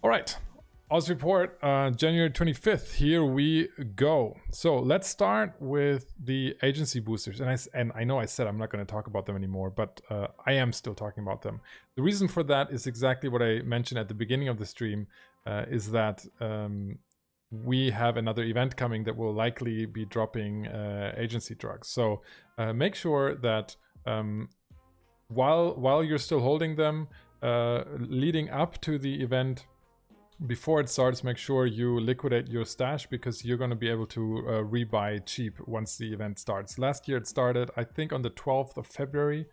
All right, Oz report, January 25th. Here we go. So let's start with the agency boosters. And I know I said I'm not going to talk about them anymore, but I am still talking about them. The reason for that is exactly what I mentioned at the beginning of the stream, is that we have another event coming that will likely be dropping agency drugs. So make sure that while you're still holding them, leading up to the event, before it starts, make sure you liquidate your stash, because you're going to be able to rebuy cheap once the event starts. Last year it started, I think, on the 12th of February,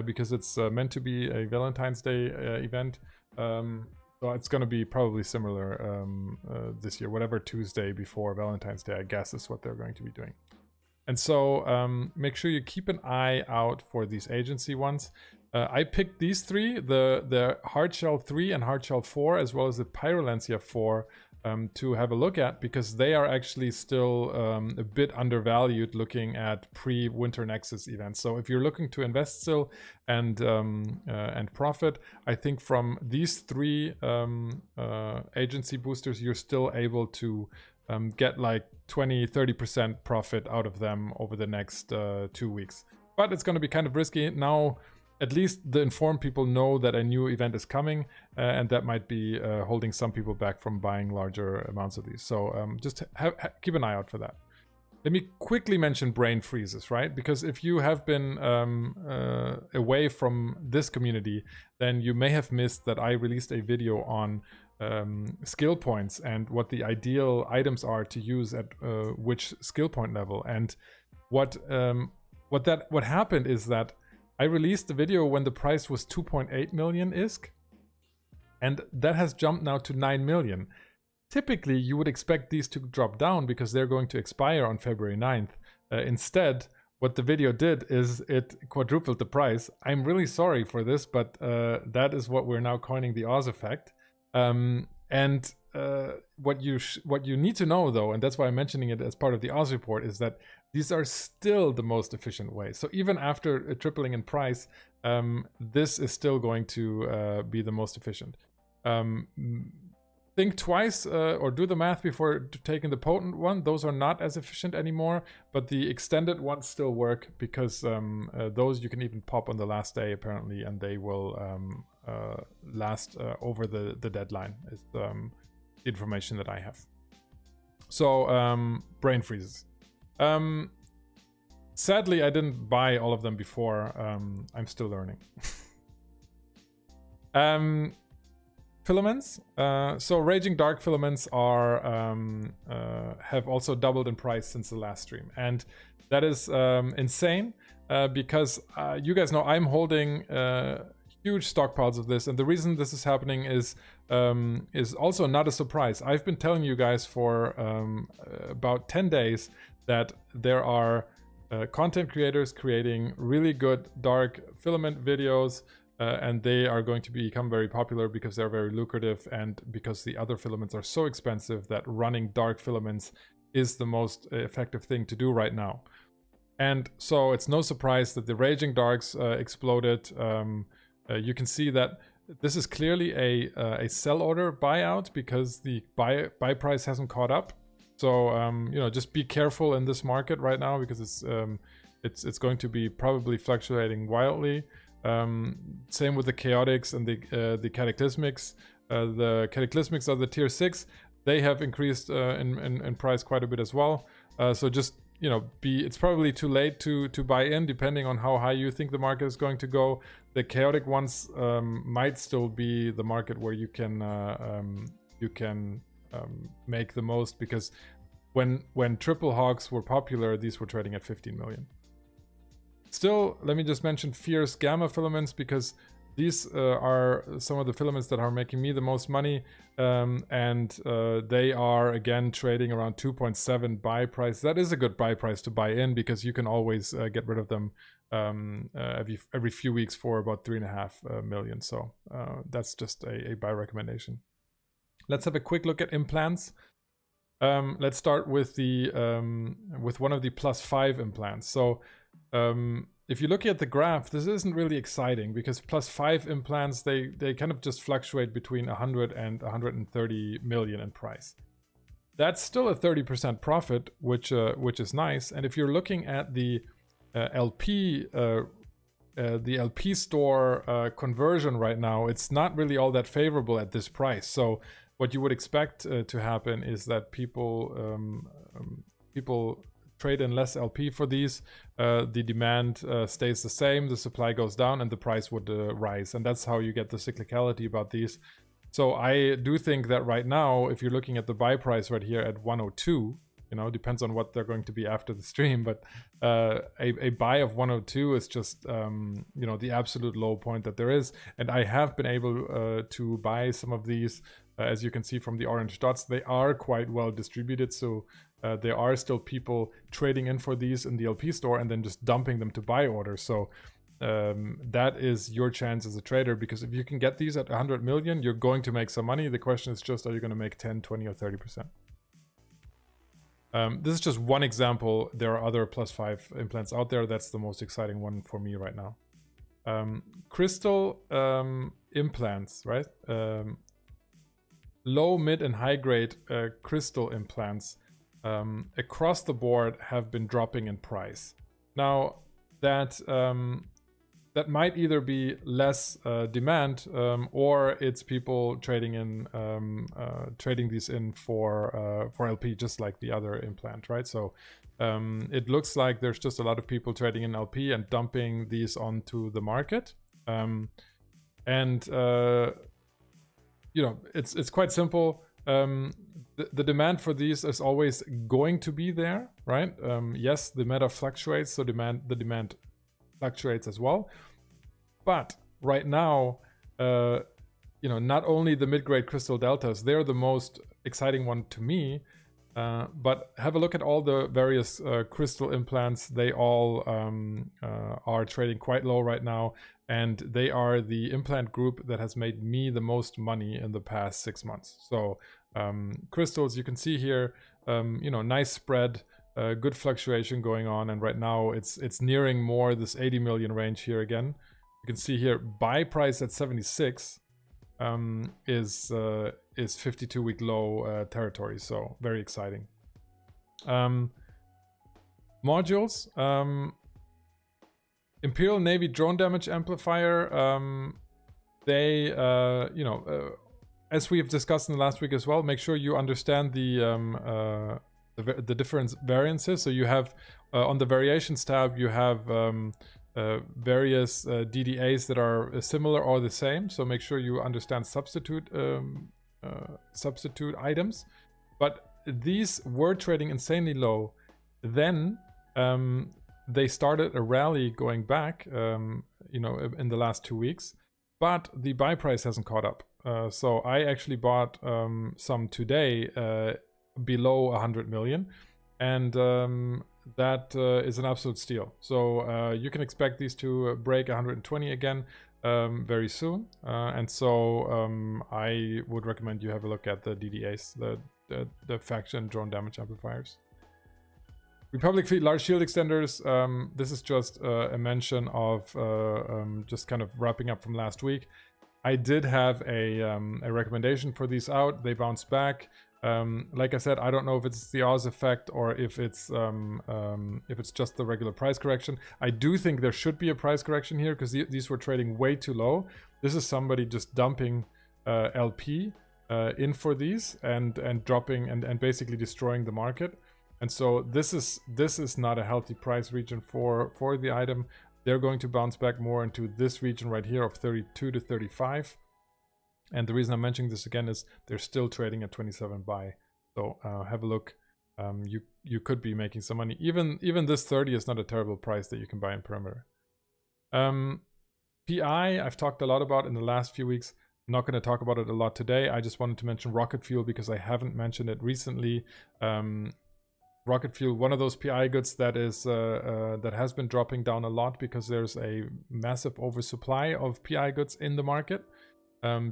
because it's meant to be a Valentine's Day event. So it's going to be probably similar this year. Whatever Tuesday before Valentine's Day, I guess, is what they're going to be doing. And so make sure you keep an eye out for these agency ones. I picked these three, the Hardshell 3 and Hardshell 4, as well as the Pyrolencia 4, to have a look at, because they are actually still a bit undervalued looking at pre-Winter Nexus events. So if you're looking to invest still and profit, I think from these three agency boosters, you're still able to get like 20-30% profit out of them over the next 2 weeks. But it's going to be kind of risky now. At least the informed people know that a new event is coming, and that might be holding some people back from buying larger amounts of these. So just keep an eye out for that. Let me quickly mention brain freezes, right? Because if you have been away from this community, then you may have missed that I released a video on skill points and what the ideal items are to use at which skill point level. And what happened is that I released the video when the price was 2.8 million ISK, and that has jumped now to 9 million. Typically, you would expect these to drop down because they're going to expire on February 9th. Instead, what the video did is it quadrupled the price. I'm really sorry for this, but that is what we're now coining the Oz effect. What you need to know, though, and that's why I'm mentioning it as part of the Oz report, is that these are still the most efficient way. So even after a tripling in price, this is still going to be the most efficient. Think twice or do the math before taking the potent one. Those are not as efficient anymore, but the extended ones still work, because those you can even pop on the last day apparently, and they will last over the deadline, is the information that I have. So brain freezes. Sadly, I didn't buy all of them before. I'm still learning. Filaments. So Raging Dark filaments are have also doubled in price since the last stream, and that is insane because you guys know I'm holding huge stockpiles of this, and the reason this is happening is also not a surprise. I've been telling you guys for about 10 days that there are content creators creating really good dark filament videos, and they are going to become very popular because they're very lucrative, and because the other filaments are so expensive that running dark filaments is the most effective thing to do right now. And so it's no surprise that the Raging Darks exploded. You can see that this is clearly a sell order buyout because the buy price hasn't caught up. So you know, just be careful in this market right now, because it's going to be probably fluctuating wildly. Same with the chaotics and the cataclysmics. The cataclysmics are the tier 6. They have increased in price quite a bit as well. So just, you know, it's probably too late to buy in, depending on how high you think the market is going to go. The chaotic ones might still be the market where you can make the most, because when triple hogs were popular, these were trading at 15 million. Still, let me just mention fierce gamma filaments, because these are some of the filaments that are making me the most money, and they are again trading around 2.7 buy price. That is a good buy price to buy in, because you can always get rid of them every few weeks for about 3.5 million. So that's just a buy recommendation. Let's have a quick look at implants. Let's start with the with one of the +5 implants. So if you look at the graph, this isn't really exciting because +5 implants, they kind of just fluctuate between 100 and 130 million in price. That's still a 30% profit, which is nice. And if you're looking at the LP store conversion right now, it's not really all that favorable at this price. So what you would expect to happen is that people trade in less LP for these. The demand stays the same, the supply goes down, and the price would rise. And that's how you get the cyclicality about these. So I do think that right now, if you're looking at the buy price right here at 102, you know, depends on what they're going to be after the stream, but a buy of 102 is just, you know, the absolute low point that there is. And I have been able to buy some of these, as you can see from the orange dots. They are quite well distributed, so there are still people trading in for these in the LP store and then just dumping them to buy orders. So that is your chance as a trader, because if you can get these at 100 million, you're going to make some money. The question is just, are you going to make 10, 20, or 30%? This is just one example. There are other +5 implants out there. That's the most exciting one for me right now. Crystal implants, right? Low, mid, and high grade crystal implants across the board have been dropping in price. Now that that might either be less demand or it's people trading in trading these in for LP, just like the other implant, right? So it looks like there's just a lot of people trading in LP and dumping these onto the market. You know, it's quite simple. The demand for these is always going to be there, right? Yes, the meta fluctuates, so the demand fluctuates as well. But right now, you know, not only the mid-grade crystal deltas, they're the most exciting one to me, but have a look at all the various crystal implants. They all are trading quite low right now, and they are the implant group that has made me the most money in the past 6 months. So crystals, you can see here, you know, nice spread, good fluctuation going on, and right now it's nearing more this 80 million range here again. You can see here buy price at 76 is 52-week low territory, so very exciting. Modules, Imperial Navy drone damage amplifier. They you know, as we have discussed in the last week as well, make sure you understand the different variances. So you have on the variations tab, you have various DDAs that are similar or the same. So make sure you understand substitute items. But these were trading insanely low. Then they started a rally going back, you know, in the last 2 weeks. But the buy price hasn't caught up. So I actually bought some today below 100 million. And that is an absolute steal. So you can expect these to break 120 again very soon. And so I would recommend you have a look at the DDAs, the faction drone damage amplifiers. Republic Fleet large shield extenders. This is just a mention of just kind of wrapping up from last week. I did have a recommendation for these out. They bounced back. Like I said, I don't know if it's the Oz effect or if it's just the regular price correction. I do think there should be a price correction here because these were trading way too low. This is somebody just dumping LP in for these and dropping and basically destroying the market. And so this is not a healthy price region for the item. They're going to bounce back more into this region right here of 32 to 35. And the reason I'm mentioning this again is they're still trading at 27 buy. So have a look. You could be making some money. Even this 30 is not a terrible price that you can buy in perimeter. PI, I've talked a lot about in the last few weeks. I'm not going to talk about it a lot today. I just wanted to mention rocket fuel because I haven't mentioned it recently. Rocket fuel, one of those PI goods that is that has been dropping down a lot because there's a massive oversupply of PI goods in the market.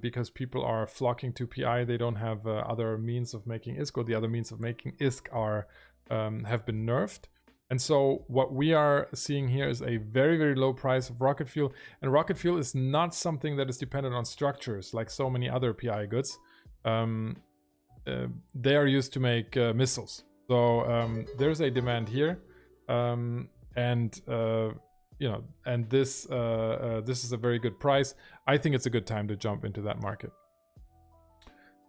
Because people are flocking to PI, they don't have other means of making ISK, or the other means of making ISK are have been nerfed. And so what we are seeing here is a very, very low price of rocket fuel. And rocket fuel is not something that is dependent on structures like so many other PI goods. They are used to make missiles. So there's a demand here. You know, and this is a very good price. I think it's a good time to jump into that market.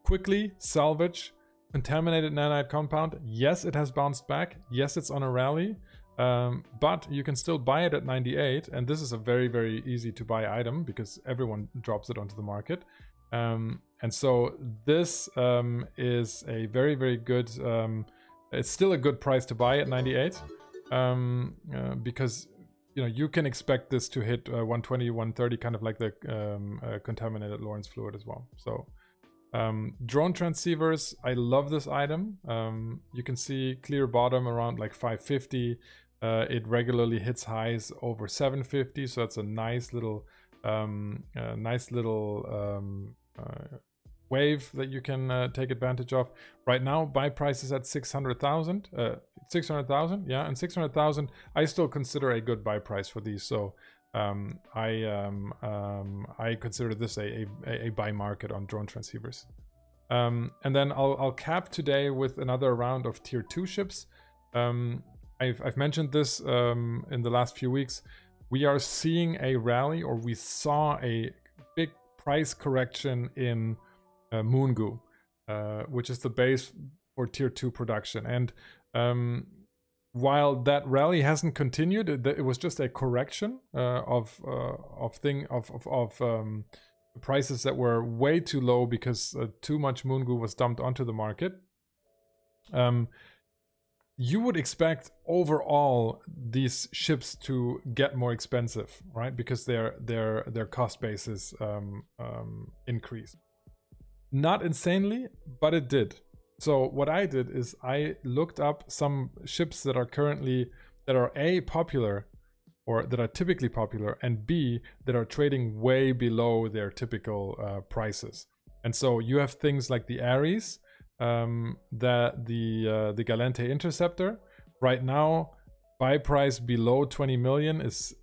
Quickly, Salvage. Contaminated nanite compound. Yes, it has bounced back. Yes, it's on a rally. But you can still buy it at 98. And this is a very, very easy to buy item because everyone drops it onto the market. And so this is a very, very good... it's still a good price to buy at 98. Because you know, you can expect this to hit 120, 130, kind of like the contaminated Lawrence fluid as well. So drone transceivers, I love this item. You can see clear bottom around like 550. It regularly hits highs over 750, so it's a nice little wave that you can take advantage of. Right now, buy price is at 600,000. 600,000, yeah, and 600,000 I still consider a good buy price for these. So I consider this a buy market on drone transceivers. And then I'll cap today with another round of tier 2 ships. I've mentioned this in the last few weeks. We are seeing a rally, or we saw a big price correction in Moongoo, which is the base for tier 2 production. And while that rally hasn't continued, it was just a correction of prices that were way too low because too much Moongoo was dumped onto the market. You would expect overall these ships to get more expensive, right? Because their cost bases increased. Not insanely, but it did. So what I did is I looked up some ships that are A, popular, or that are typically popular, and B, that are trading way below their typical prices. And so you have things like the Ares, the Galente Interceptor. Right now, buy price below 20 million is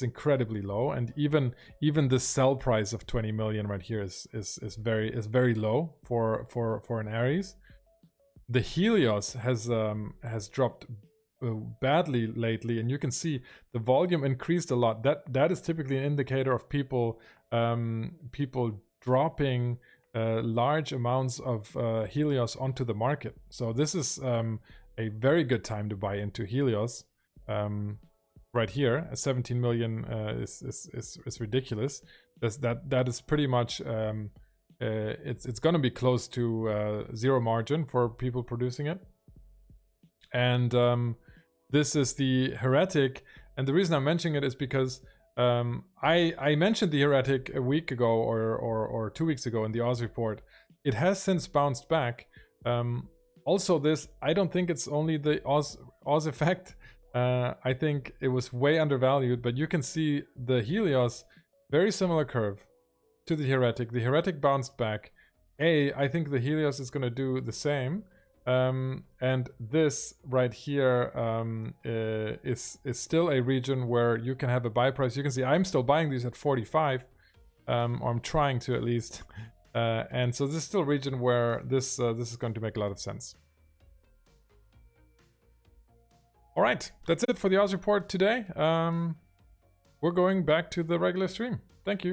incredibly low, and even the sell price of 20 million right here is very low for an Ares. The Helios has dropped badly lately, and you can see the volume increased a lot. That is typically an indicator of people dropping large amounts of Helios onto the market. So this is a very good time to buy into Helios. Right here, 17 million is ridiculous. That is pretty much it's going to be close to zero margin for people producing it. And this is the Heretic, and the reason I'm mentioning it is because I mentioned the Heretic a week ago or 2 weeks ago in the Oz report. It has since bounced back. Also, this, I don't think it's only the Oz effect. I think it was way undervalued, but you can see the Helios, very similar curve to the Heretic. The Heretic bounced back. I think the Helios is going to do the same. And this right here is still a region where you can have a buy price. You can see I'm still buying these at 45, or I'm trying to at least. And so this is still a region where this is going to make a lot of sense. All right, that's it for the Oz report today. We're going back to the regular stream. Thank you.